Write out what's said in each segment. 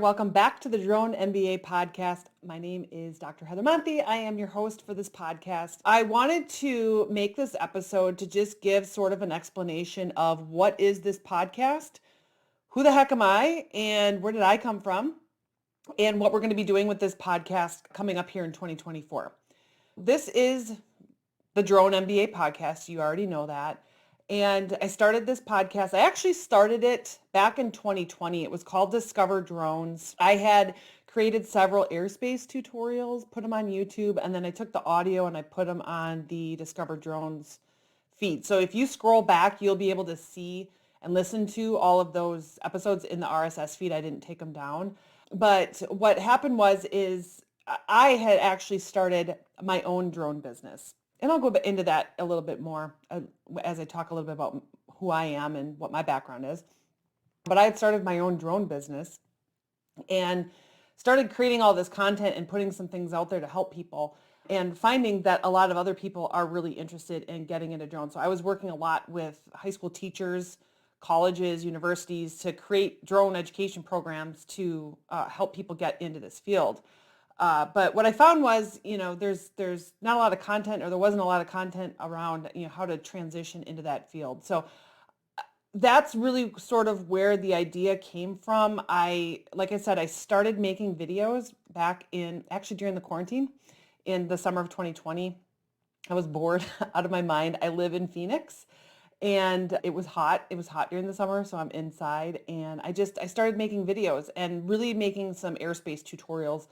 Welcome back to the Drone MBA podcast. My name is Dr. Heather Monty. I am your host for this podcast. I wanted to make this episode to just give sort of an explanation of what is this podcast, who the heck am I, and where did I come from, and what we're going to be doing with this podcast coming up here in 2024. This is the Drone MBA podcast. You already know that. And I started this podcast. I actually started it back in 2020. It was called Discover Drones. I had created several airspace tutorials, put them on YouTube, and then I took the audio and I put them on the Discover Drones feed. So if you scroll back, you'll be able to see and listen to all of those episodes in the RSS feed. I didn't take them down. But what happened is I had actually started my own drone business. And I'll go into that a little bit more as I talk a little bit about who I am and what my background is. But I had started my own drone business and started creating all this content and putting some things out there to help people and finding that a lot of other people are really interested in getting into drones. So I was working a lot with high school teachers, colleges, universities to create drone education programs to help people get into this field. But what I found was, there's not a lot of content, or there wasn't a lot of content around, how to transition into that field. So that's really sort of where the idea came from. Like I said, I started making videos actually during the quarantine in the summer of 2020. I was bored out of my mind. I live in Phoenix and it was hot. It was hot during the summer, so I'm inside, and I started making videos and really making some airspace tutorials,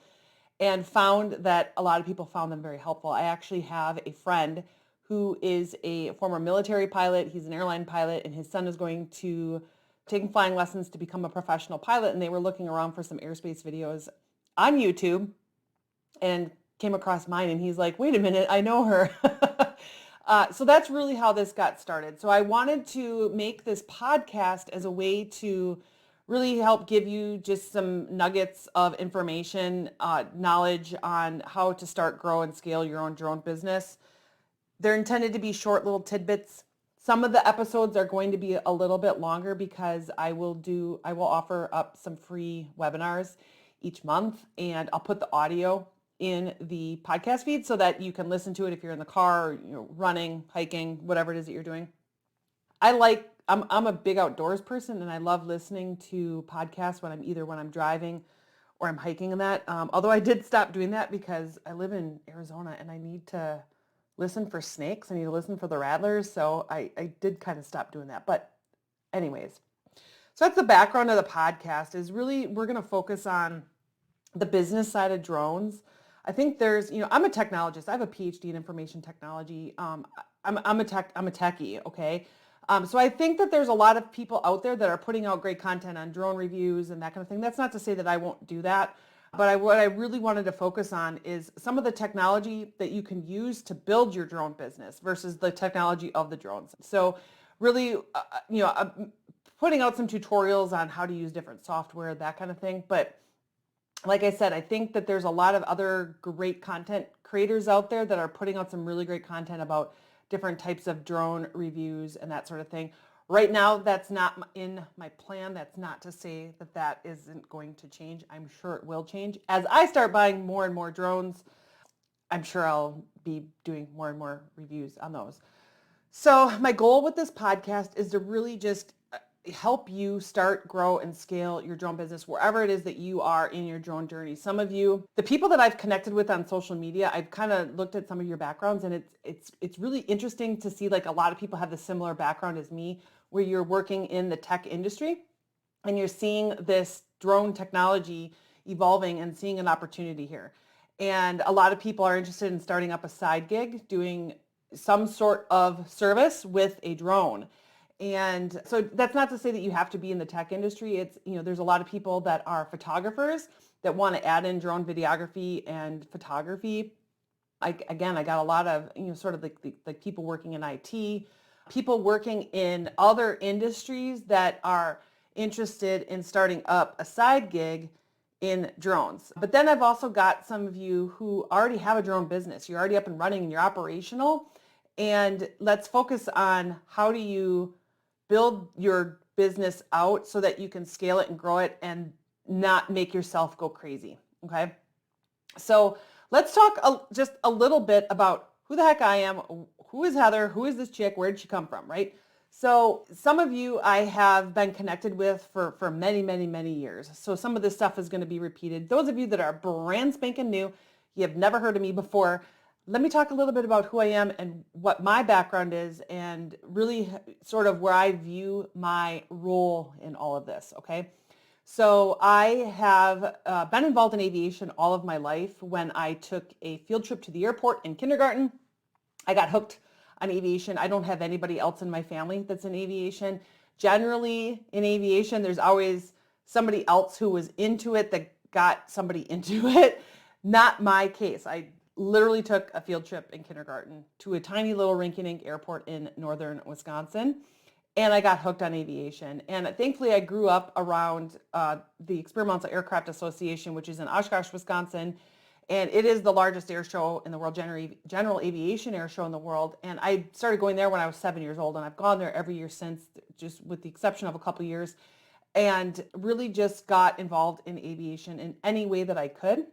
and found that a lot of people found them very helpful. I actually have a friend who is a former military pilot. He's an airline pilot, and his son is going to taking flying lessons to become a professional pilot, and they were looking around for some airspace videos on YouTube and came across mine, and he's like, wait a minute, I know her. So that's really how this got started. So I wanted to make this podcast as a way to really help give you just some nuggets of information, knowledge on how to start, grow, and scale your own drone business. They're intended to be short little tidbits. Some of the episodes are going to be a little bit longer because I will offer up some free webinars each month, and I'll put the audio in the podcast feed so that you can listen to it if you're in the car, or, running, hiking, whatever it is that you're doing. I'm a big outdoors person, and I love listening to podcasts when I'm driving or I'm hiking and that. Although I did stop doing that because I live in Arizona and I need to listen for snakes. I need to listen for the rattlers. So I did kind of stop doing that. But anyways, so that's the background of the podcast. Is really we're going to focus on the business side of drones. I think I'm a technologist. I have a PhD in information technology. I'm a techie. Okay. So I think that there's a lot of people out there that are putting out great content on drone reviews and that kind of thing. That's not to say that I won't do that, but what I really wanted to focus on is some of the technology that you can use to build your drone business versus the technology of the drones. So really, putting out some tutorials on how to use different software, that kind of thing. But like I said, I think that there's a lot of other great content creators out there that are putting out some really great content about different types of drone reviews and that sort of thing. Right now, that's not in my plan. That's not to say that that isn't going to change. I'm sure it will change. As I start buying more and more drones, I'm sure I'll be doing more and more reviews on those. So my goal with this podcast is to really just help you start, grow, and scale your drone business wherever it is that you are in your drone journey. Some of you, the people that I've connected with on social media, I've kind of looked at some of your backgrounds, and it's really interesting to see like a lot of people have the similar background as me, where you're working in the tech industry and you're seeing this drone technology evolving and seeing an opportunity here. And a lot of people are interested in starting up a side gig, doing some sort of service with a drone. And so that's not to say that you have to be in the tech industry. There's a lot of people that are photographers that want to add in drone videography and photography. I got a lot of, sort of like people working in IT, people working in other industries that are interested in starting up a side gig in drones. But then I've also got some of you who already have a drone business. You're already up and running and you're operational. And let's focus on how do you build your business out so that you can scale it and grow it and not make yourself go crazy. Okay. So let's talk just a little bit about who the heck I am. Who is Heather? Who is this chick? Where did she come from? Right. So some of you I have been connected with for many, many, many years. So some of this stuff is going to be repeated. Those of you that are brand spanking new, you have never heard of me before. Let me talk a little bit about who I am and what my background is and really sort of where I view my role in all of this, okay? So I have been involved in aviation all of my life. When I took a field trip to the airport in kindergarten, I got hooked on aviation. I don't have anybody else in my family that's in aviation. Generally in aviation, there's always somebody else who was into it that got somebody into it. Not my case. I literally took a field trip in kindergarten to a tiny little rinky-dink airport in northern Wisconsin, and I got hooked on aviation. And thankfully, I grew up around the Experimental Aircraft Association, which is in Oshkosh, Wisconsin, and it is the largest air show in the world, general aviation air show in the world. And I started going there when I was 7 years old, and I've gone there every year since, just with the exception of a couple years, and really just got involved in aviation in any way that I could.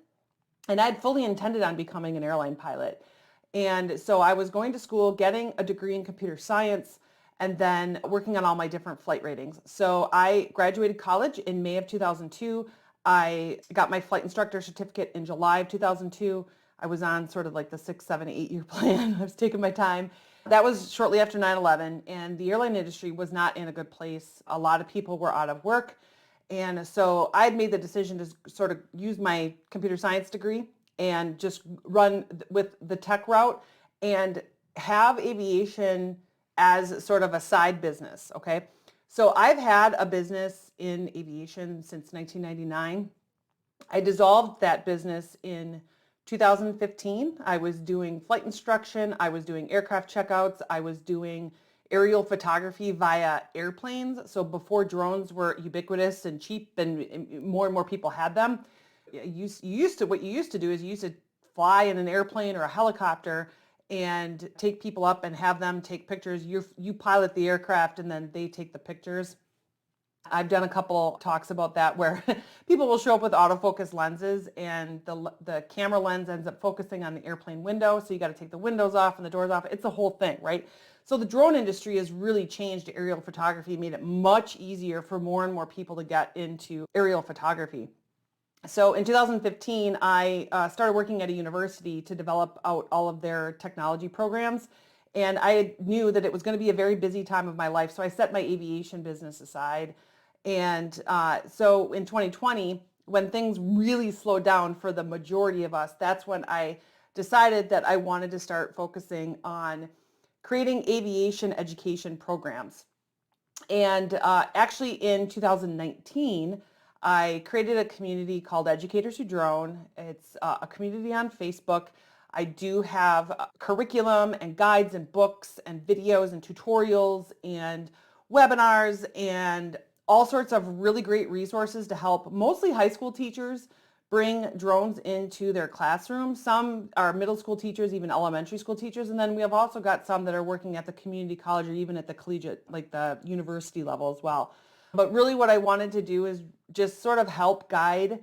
And I'd fully intended on becoming an airline pilot. And so I was going to school, getting a degree in computer science, and then working on all my different flight ratings. So I graduated college in May of 2002. I got my flight instructor certificate in July of 2002. I was on sort of like the 6, 7, 8 year plan. I was taking my time. That was shortly after 9/11, and the airline industry was not in a good place. A lot of people were out of work. And so I had made the decision to sort of use my computer science degree and just run with the tech route and have aviation as sort of a side business, okay? So I've had a business in aviation since 1999. I dissolved that business in 2015. I was doing flight instruction. I was doing aircraft checkouts. I was doing aerial photography via airplanes. So before drones were ubiquitous and cheap and more people had them, what you used to do is you used to fly in an airplane or a helicopter and take people up and have them take pictures. You pilot the aircraft and then they take the pictures. I've done a couple talks about that where people will show up with autofocus lenses and the camera lens ends up focusing on the airplane window. So you got to take the windows off and the doors off. It's a whole thing, right? So the drone industry has really changed aerial photography, made it much easier for more and more people to get into aerial photography. So in 2015, I started working at a university to develop out all of their technology programs. And I knew that it was going to be a very busy time of my life. So I set my aviation business aside. And so in 2020, when things really slowed down for the majority of us, that's when I decided that I wanted to start focusing on creating aviation education programs. And actually in 2019, I created a community called Educators Who Drone. It's a community on Facebook. I do have curriculum and guides and books and videos and tutorials and webinars and all sorts of really great resources to help mostly high school teachers bring drones into their classrooms. Some are middle school teachers, even elementary school teachers. And then we have also got some that are working at the community college or even at the collegiate, like the university level as well. But really what I wanted to do is just sort of help guide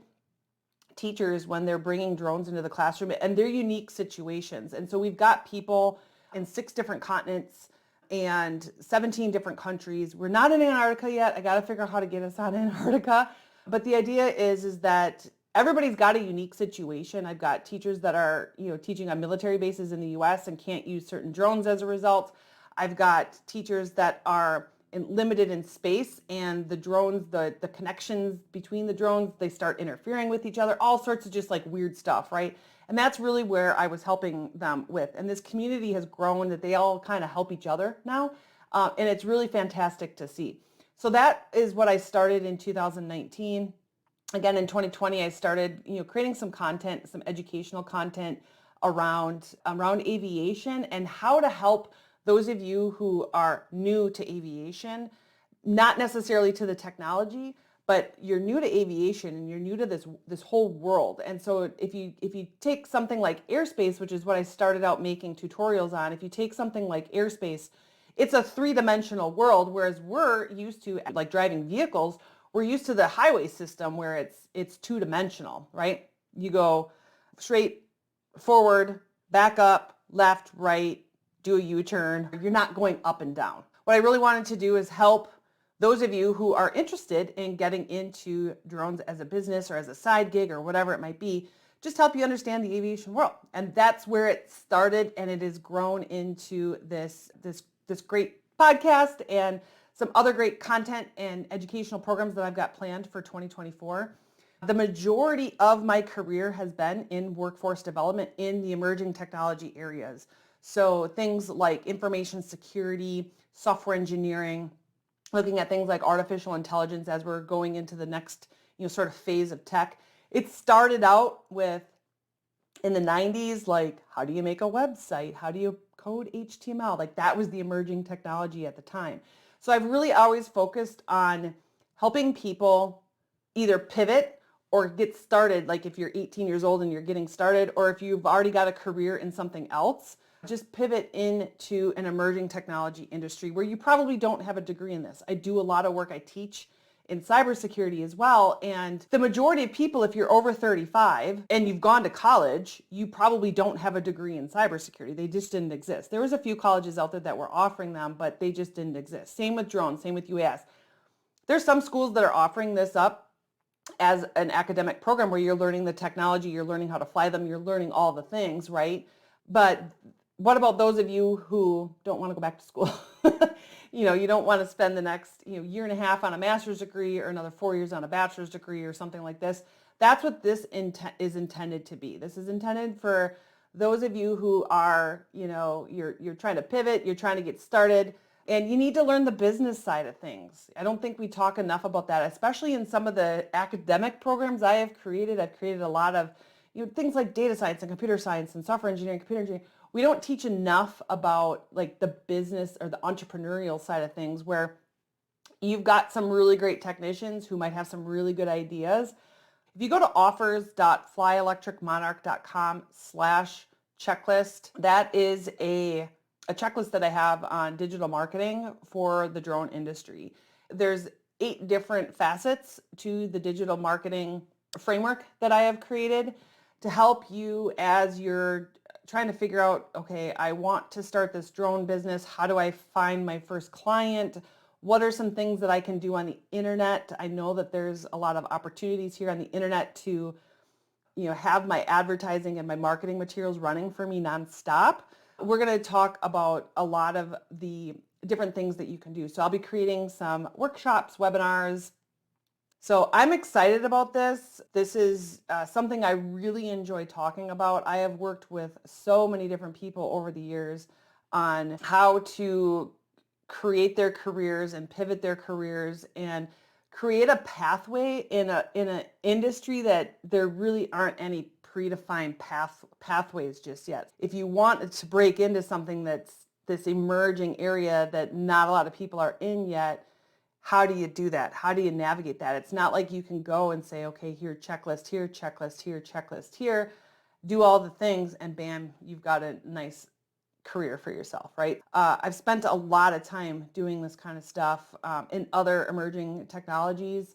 teachers when they're bringing drones into the classroom and their unique situations. And so we've got people in 6 different continents and 17 different countries. We're not in Antarctica yet. I got to figure out how to get us on Antarctica. But the idea is that everybody's got a unique situation. I've got teachers that are, teaching on military bases in the US and can't use certain drones as a result. I've got teachers that are limited in space and the drones, the connections between the drones, they start interfering with each other, all sorts of just like weird stuff, right? And that's really where I was helping them with. And this community has grown that they all kind of help each other now. And it's really fantastic to see. So that is what I started in 2019. Again, in 2020, I started, creating some content, some educational content around aviation and how to help those of you who are new to aviation, not necessarily to the technology, but you're new to aviation and you're new to this whole world. And so if you take something like airspace, which is what I started out making tutorials on, if you take something like airspace, it's a 3-dimensional world, whereas we're used to, like driving vehicles, we're used to the highway system where it's two-dimensional, right? You go straight, forward, back up, left, right, do a U-turn. You're not going up and down. What I really wanted to do is help those of you who are interested in getting into drones as a business or as a side gig or whatever it might be, just help you understand the aviation world. And that's where it started, and it has grown into this great podcast and some other great content and educational programs that I've got planned for 2024. The majority of my career has been in workforce development in the emerging technology areas. So things like information security, software engineering, looking at things like artificial intelligence as we're going into the next, sort of phase of tech. It started out with, in the 90s, like, how do you make a website? How do you code HTML? Like, that was the emerging technology at the time. So I've really always focused on helping people either pivot or get started, like if you're 18 years old and you're getting started, or if you've already got a career in something else, just pivot into an emerging technology industry where you probably don't have a degree in this. I do a lot of work. I teach in cybersecurity as well. And the majority of people, if you're over 35 and you've gone to college, you probably don't have a degree in cybersecurity. They just didn't exist. There was a few colleges out there that were offering them, but they just didn't exist. Same with drones, same with UAS. There's some schools that are offering this up as an academic program where you're learning the technology, you're learning how to fly them, you're learning all the things, right? But what about those of you who don't want to go back to school? You don't want to spend the next year and a half on a master's degree or another 4 years on a bachelor's degree or something like this. That's what this is intended to be. This is intended for those of you who are, you're trying to pivot, you're trying to get started, and you need to learn the business side of things. I don't think we talk enough about that, especially in some of the academic programs I have created. I've created a lot of things like data science and computer science and software engineering, computer engineering. We don't teach enough about like the business or the entrepreneurial side of things, where you've got some really great technicians who might have some really good ideas. If you go to offers.flyelectricmonarch.com/checklist, that is a checklist that I have on digital marketing for the drone industry. There's 8 different facets to the digital marketing framework that I have created to help you as you're trying to figure out, okay, I want to start this drone business. How do I find my first client? What are some things that I can do on the internet? I know that there's a lot of opportunities here on the internet to, have my advertising and my marketing materials running for me nonstop. We're going to talk about a lot of the different things that you can do. So I'll be creating some workshops, webinars. So I'm excited about this. This is something I really enjoy talking about. I have worked with so many different people over the years on how to create their careers and pivot their careers and create a pathway in an industry that there really aren't any predefined pathways just yet. If you want to break into something that's this emerging area that not a lot of people are in yet, how do you do that? How do you navigate that? It's not like you can go and say, okay, here, checklist here, checklist here, checklist here, do all the things, and bam, you've got a nice career for yourself, right? I've spent a lot of time doing this kind of stuff in other emerging technologies.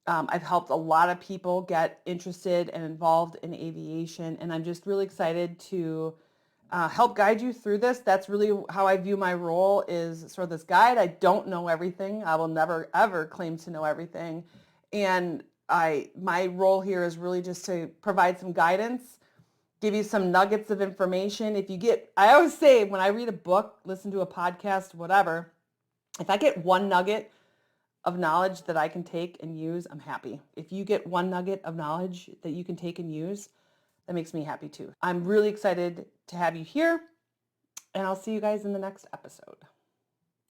I've helped a lot of people get interested and involved in aviation, and I'm just really excited to help guide you through this. That's really how I view my role, is sort of this guide. I don't know everything. I will never, ever claim to know everything. And my role here is really just to provide some guidance, give you some nuggets of information. I always say when I read a book, listen to a podcast, whatever, if I get one nugget of knowledge that I can take and use, I'm happy. If you get one nugget of knowledge that you can take and use, that makes me happy too. I'm really excited to have you here, and I'll see you guys in the next episode.